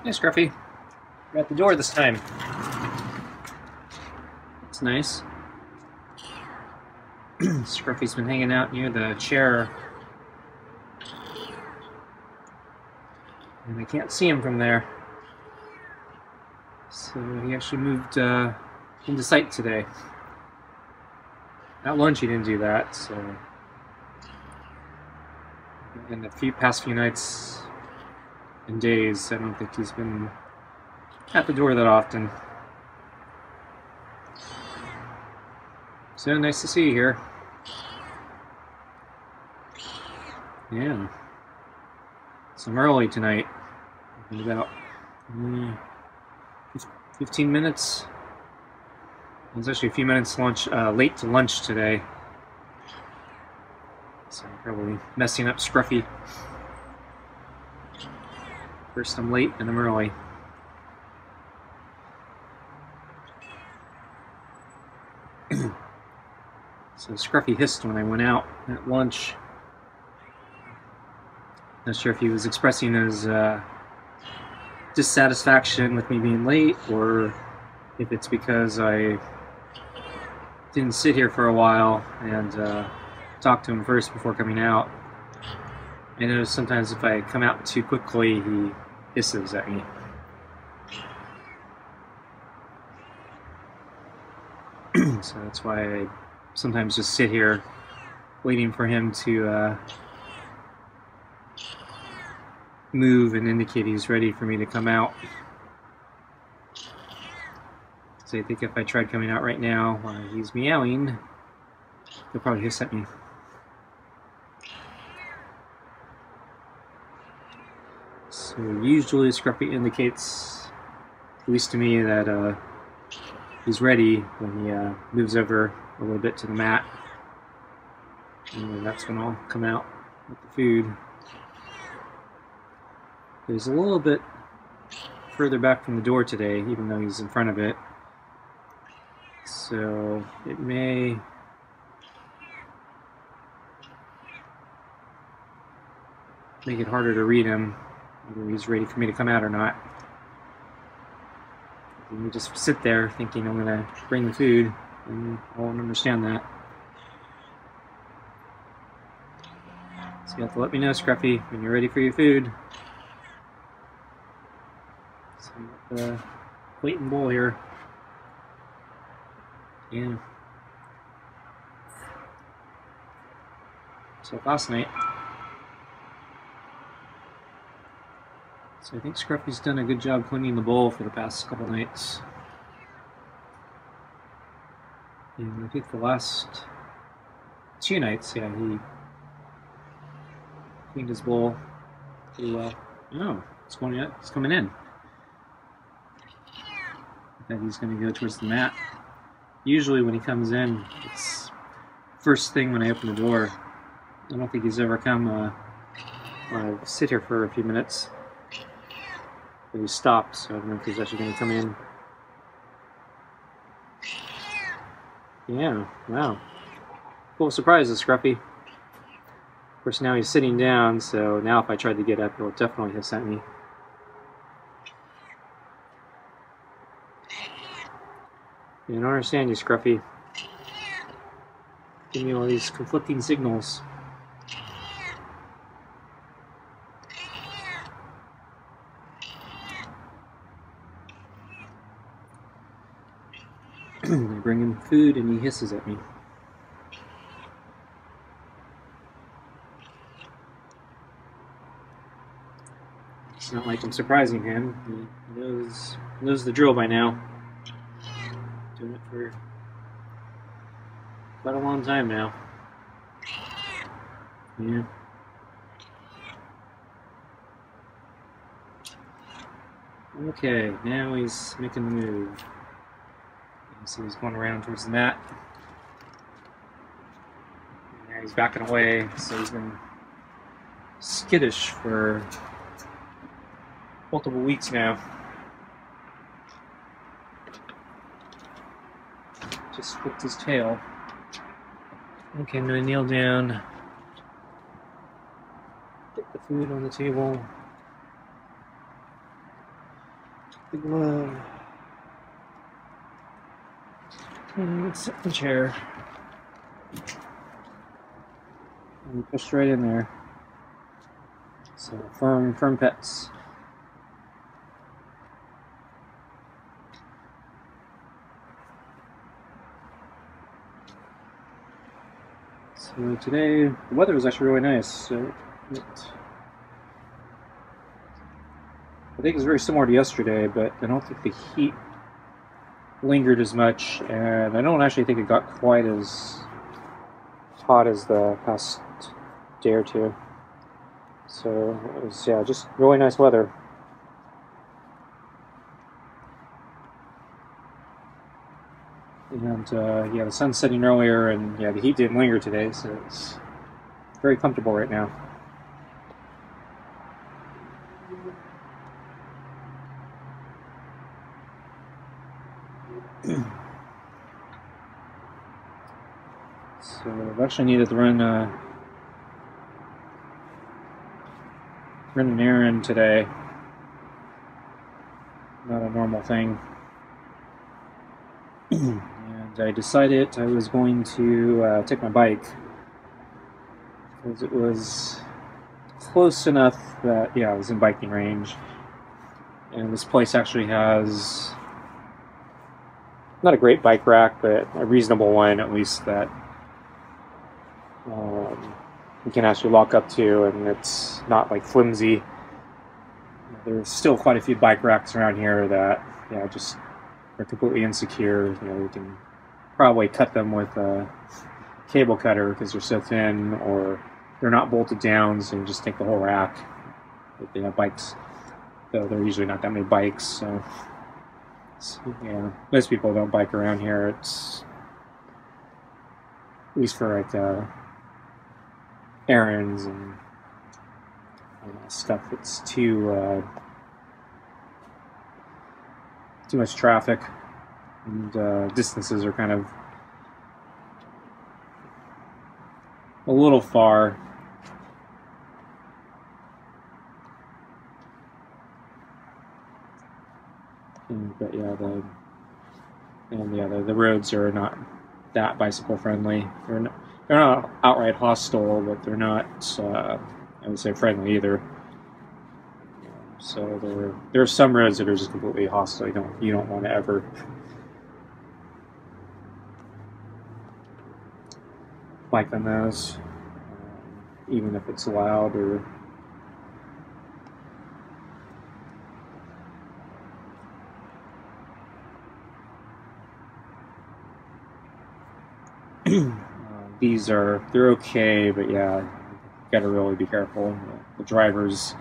Hey, Scruffy. You're at the door this time. It's nice. Scruffy's been hanging out near the chair. And I can't see him from there. So he actually moved into sight today. At lunch he didn't do that, so... In the past few nights and days, I don't think he's been at the door that often. So nice to see you here. Yeah. So I'm early tonight. In about 15 minutes. I was actually a few minutes late to lunch today. So I'm probably messing up Scruffy. First I'm late and I'm early. So Scruffy hissed when I went out at lunch. Not sure if he was expressing his dissatisfaction with me being late, or if it's because I didn't sit here for a while and talk to him first before coming out. I notice sometimes if I come out too quickly, he hisses at me. So that's why I sometimes just sit here waiting for him to move and indicate he's ready for me to come out. So I think if I tried coming out right now while he's meowing, he'll probably hiss at me. So usually Scruffy indicates, at least to me, that he's ready when he moves over a little bit to the mat. And that's when I'll come out with the food. He's a little bit further back from the door today, even though he's in front of it. So it may make it harder to read him, whether he's ready for me to come out or not. Let me just sit there thinking I'm going to bring the food, and I won't understand that. So you have to let me know, Scruffy, when you're ready for your food. So I've got the plate and bowl here. Yeah. So last night, so I think Scruffy's done a good job cleaning the bowl for the past couple nights. And I think the last 2 nights, yeah, he cleaned his bowl pretty well. Oh, it's going in. It's coming in. I think he's going to go towards the mat. Usually when he comes in, it's first thing when I open the door. I don't think he's ever come when I sit here for a few minutes. But he stopped, so I don't know if he's actually going to come in. Yeah, wow. Full of surprises, Scruffy. Of course, now he's sitting down, so now if I tried to get up, he'll definitely hiss at me. I don't understand you, Scruffy. Give me all these conflicting signals. I bring him food and he hisses at me. It's not like I'm surprising him. He knows the drill by now. Doing it for quite a long time now. Yeah. Okay, now he's making the move. So he's going around towards the mat. Now he's backing away, so he's been skittish for multiple weeks now. Just flipped his tail. Okay, I'm going to kneel down. Get the food on the table. the glove. And sit in the chair. And pushed right in there. So firm pets. So today the weather was actually really nice. So I think it's very similar to yesterday, but I don't think the heat lingered as much, and I don't actually think it got quite as hot as the past day or two. So it was, yeah, just really nice weather. And yeah, the sun's setting earlier, and yeah, the heat didn't linger today, so it's very comfortable right now. So I've actually needed to run an errand today. Not a normal thing. And I decided I was going to take my bike, because it was close enough that, yeah, I was in biking range. And this place actually has not a great bike rack, but a reasonable one, at least, that you can actually lock up to, and it's not like flimsy. There's still quite a few bike racks around here that, yeah, just are completely insecure. You know, you can probably cut them with a cable cutter because they're so thin, or they're not bolted down, so you just take the whole rack if they have bikes. Though there are usually not that many bikes, so yeah, most people don't bike around here. It's at least for like errands and stuff that's too much traffic, and distances are kind of a little far. But yeah, the roads are not that bicycle friendly. They're not outright hostile, but they're not I would say friendly either. So there are some roads that are just completely hostile. You don't want to ever bike on those, even if it's loud or. They're okay, but yeah, you gotta really be careful. The drivers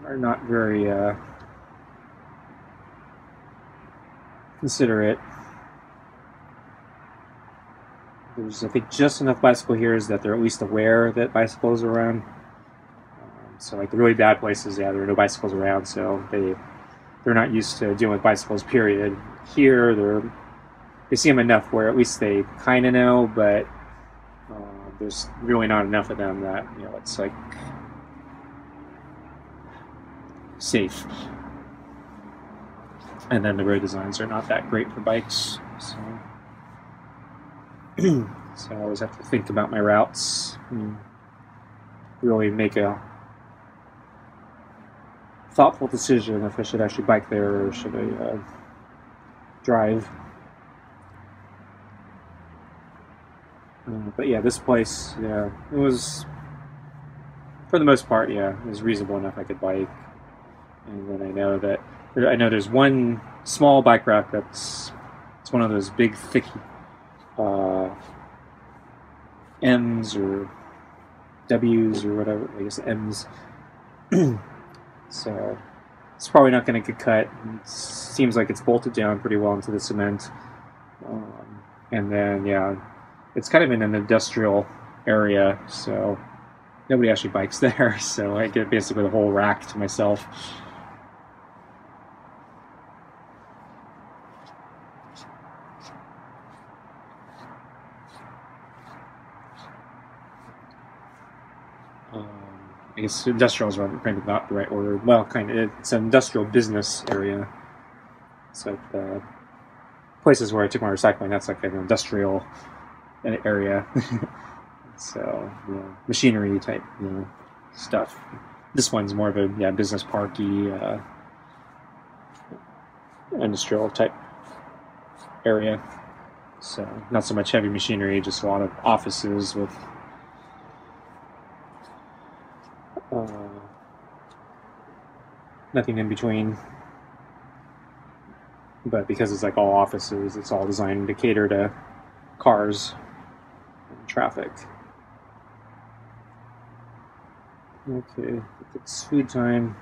are not very considerate. There's, I think, just enough bicycle here is that they're at least aware that bicycles are around. So like the really bad places, yeah, there are no bicycles around, so they're not used to dealing with bicycles, period. Here, they see them enough where at least they kind of know, but there's really not enough of them that, you know, it's like safe. And then the road designs are not that great for bikes, so so I always have to think about my routes and really make a thoughtful decision if I should actually bike there or should I drive. But yeah, this place, yeah, it was, for the most part, yeah, it was reasonable enough I could bike. And then I know there's one small bike rack it's one of those big, thick M's or W's or whatever, I guess M's. So it's probably not going to get cut. It seems like it's bolted down pretty well into the cement. And then, yeah, it's kind of in an industrial area, so nobody actually bikes there. So I get basically the whole rack to myself. I guess industrial is maybe not the right word. Well, kind of. It's an industrial business area. It's like the places where I took my recycling. That's like an industrial area. So, you know, machinery type, you know, stuff. This one's more of a business parky, industrial type area. So not so much heavy machinery, just a lot of offices with nothing in between. But because it's like all offices, it's all designed to cater to cars and traffic. Okay, it's food time.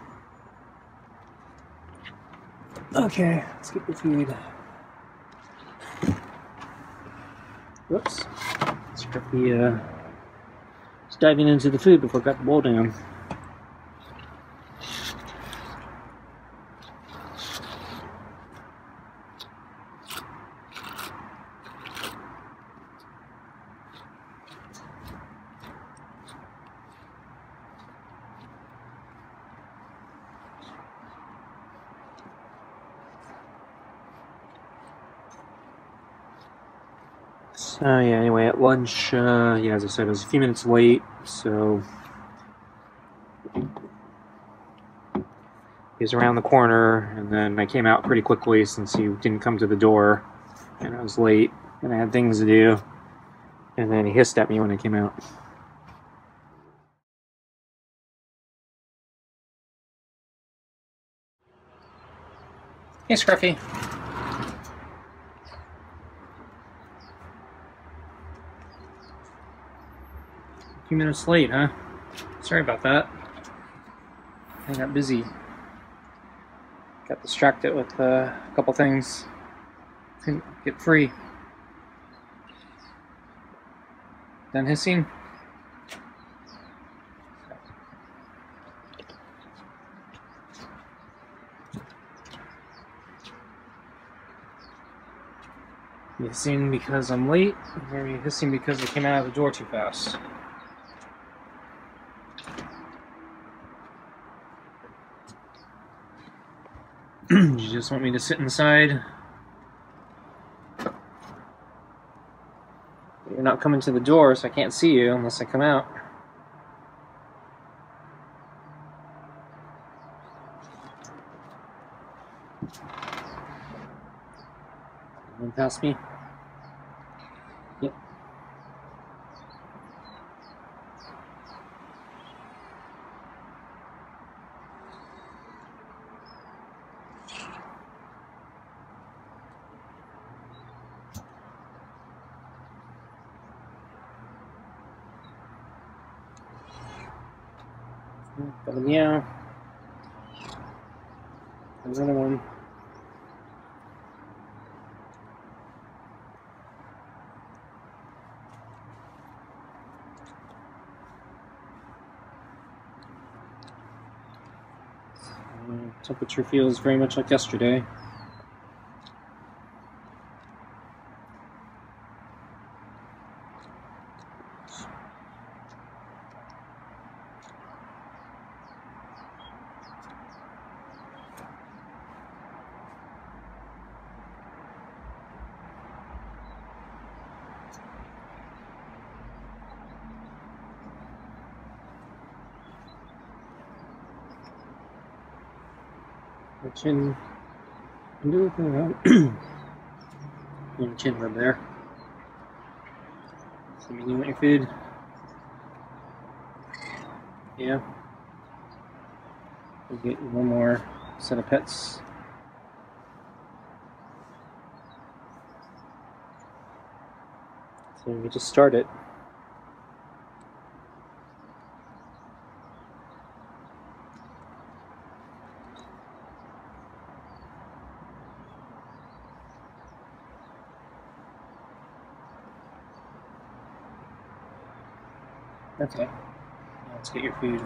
Okay, let's get the food. Whoops. Scruffy just diving into the food before I got the bowl down. So yeah, anyway, at lunch, as I said, I was a few minutes late, so he was around the corner, and then I came out pretty quickly since he didn't come to the door, and I was late, and I had things to do, and then he hissed at me when I came out. Hey, Scruffy. A few minutes late, huh? Sorry about that. I got busy. Got distracted with a couple things. Couldn't get free. Done hissing? You hissing because I'm late, or are you hissing because I came out of the door too fast? You just want me to sit inside? You're not coming to the door, so I can't see you unless I come out. Anyone past me? Yep. Got a meow. There's another one. Temperature feels very much like yesterday. My chin. Your chin rub there. So you want your food? Yeah. We'll get one more set of pets. So we just start it. Okay, now let's get your food.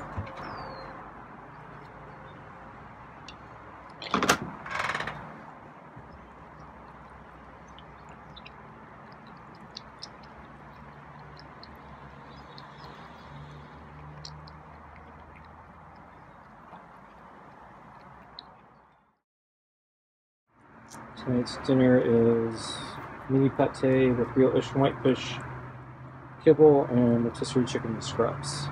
Tonight's dinner is mini pate with real Asian whitefish, kibble, and rotisserie chicken with scraps.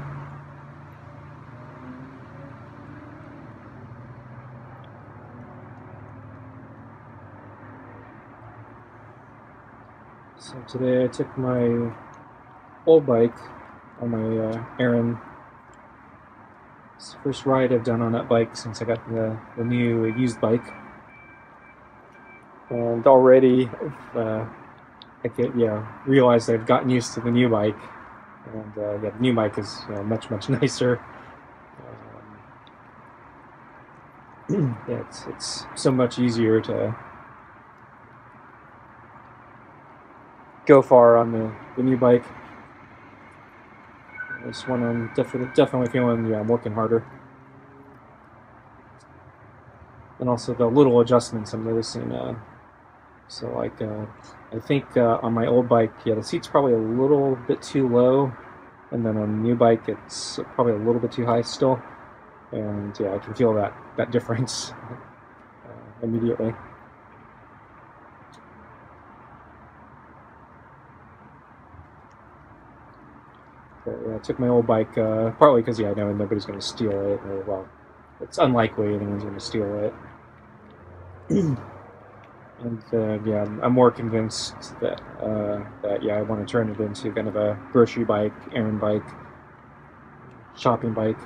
So today I took my old bike on my errand. It's the first ride I've done on that bike since I got the new used bike. And already I realized I've gotten used to the new bike. And yeah, the new bike is much nicer. Yeah, it's so much easier to go far on the new bike. This one I'm definitely feeling, yeah, I'm working harder. And also the little adjustments I'm noticing. So like, I think on my old bike, yeah, the seat's probably a little bit too low. And then on the new bike, it's probably a little bit too high still. And yeah, I can feel that difference immediately. But, yeah, I took my old bike partly because I know nobody's going to steal it, or well, it's unlikely anyone's going to steal it. And yeah, I'm more convinced that yeah, I want to turn it into kind of a grocery bike, errand bike, shopping bike.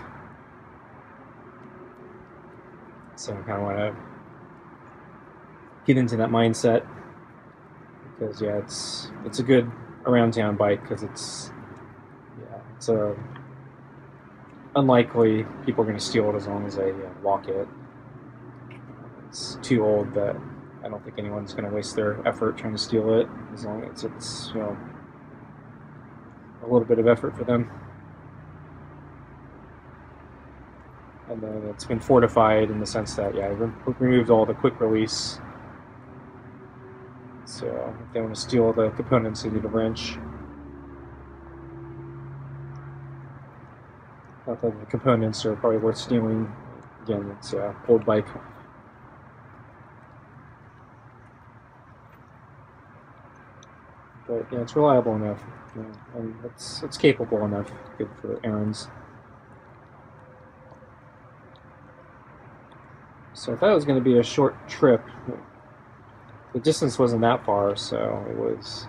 So I kind of want to get into that mindset because yeah, it's a good around town bike because it's unlikely people are going to steal it as long as they walk it. It's too old that I don't think anyone's going to waste their effort trying to steal it, as long as it's a little bit of effort for them. And then it's been fortified in the sense that yeah, I removed all the quick release. So if they want to steal the components, they need a wrench. Not that the components are probably worth stealing. Again, it's an old bike. But yeah, it's reliable enough, and it's capable enough, good for errands. So I thought it was going to be a short trip. The distance wasn't that far, so it was.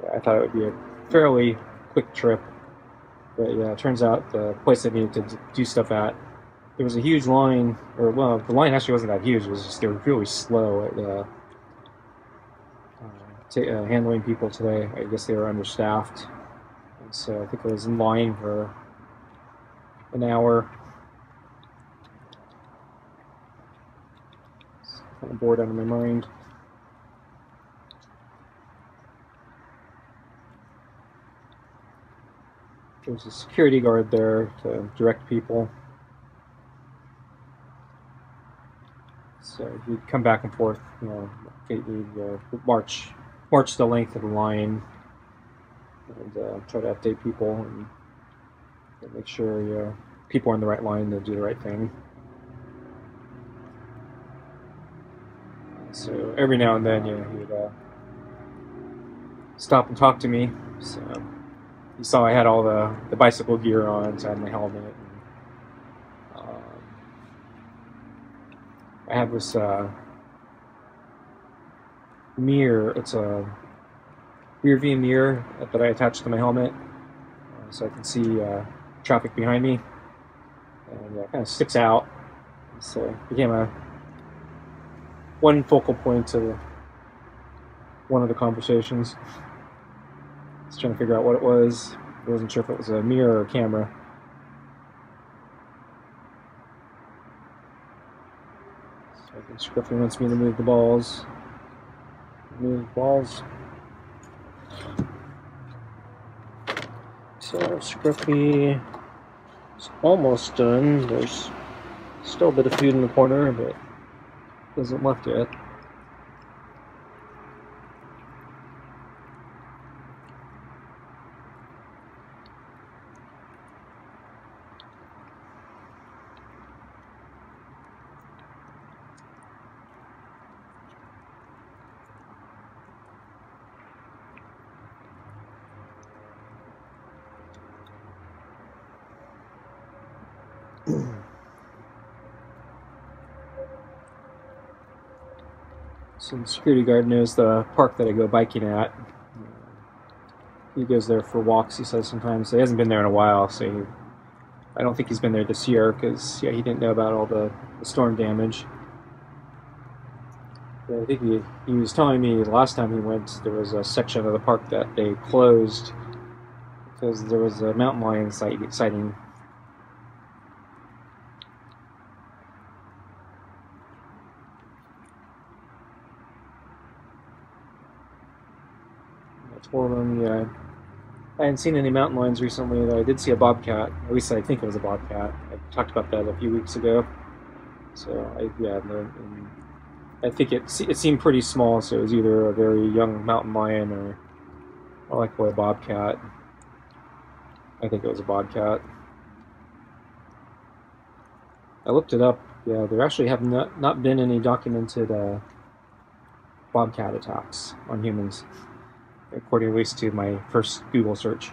Yeah, I thought it would be a fairly quick trip. But yeah, it turns out the place I needed to do stuff at, there was a huge line, or well, the line actually wasn't that huge. It was just they were really slow at handling people today. I guess they were understaffed, and so I think I was in line for an hour. It's kind of bored out of my mind. There's a security guard there to direct people. So you'd come back and forth, you'd march the length of the line and try to update people and make sure people are in the right line to do the right thing. So every now and then, he'd stop and talk to me. So you saw I had all the bicycle gear on, so I had my helmet. And, I have this mirror. It's a rear view mirror that I attach to my helmet, so I can see traffic behind me, and it kind of sticks out. So it became one focal point of one of the conversations. I was trying to figure out what it was. I wasn't sure if it was a mirror or a camera. So I think Scruffy wants me to move the balls. Move balls. So Scruffy is almost done. There's still a bit of food in the corner, but it isn't left yet. Some security guard knows the park that I go biking at. He goes there for walks, he says sometimes. He hasn't been there in a while, so I don't think he's been there this year because he didn't know about all the storm damage. But I think he was telling me the last time he went there was a section of the park that they closed because there was a mountain lion sighting. I told him, I hadn't seen any mountain lions recently, though I did see a bobcat. At least I think it was a bobcat. I talked about that a few weeks ago. So, I think it seemed pretty small, so it was either a very young mountain lion or likely a bobcat. I think it was a bobcat. I looked it up. Yeah, there actually have not been any documented bobcat attacks on humans, according at least to my first Google search.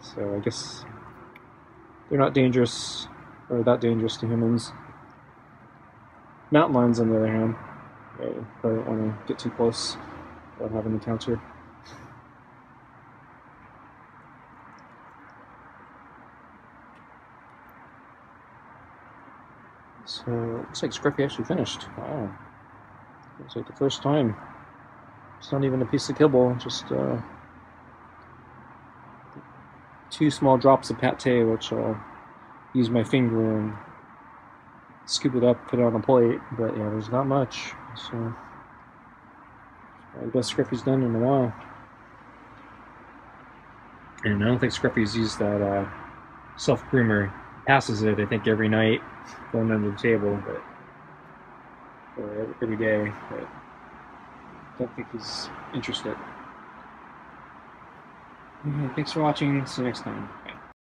So I guess they're not dangerous, or that dangerous to humans. Mountain lions, on the other hand, I probably don't want to get too close without having an encounter. So, it looks like Scruffy actually finished. Wow. Looks like the first time. It's not even a piece of kibble, just 2 small drops of pate, which I'll use my finger and scoop it up, put it on a plate. But yeah, there's not much. So, I guess Scruffy's done in a while. And I don't think Scruffy's used that self-groomer. Passes it, I think, every night, going under the table, or every day, but I don't think he's interested. Thanks for watching. See you next time.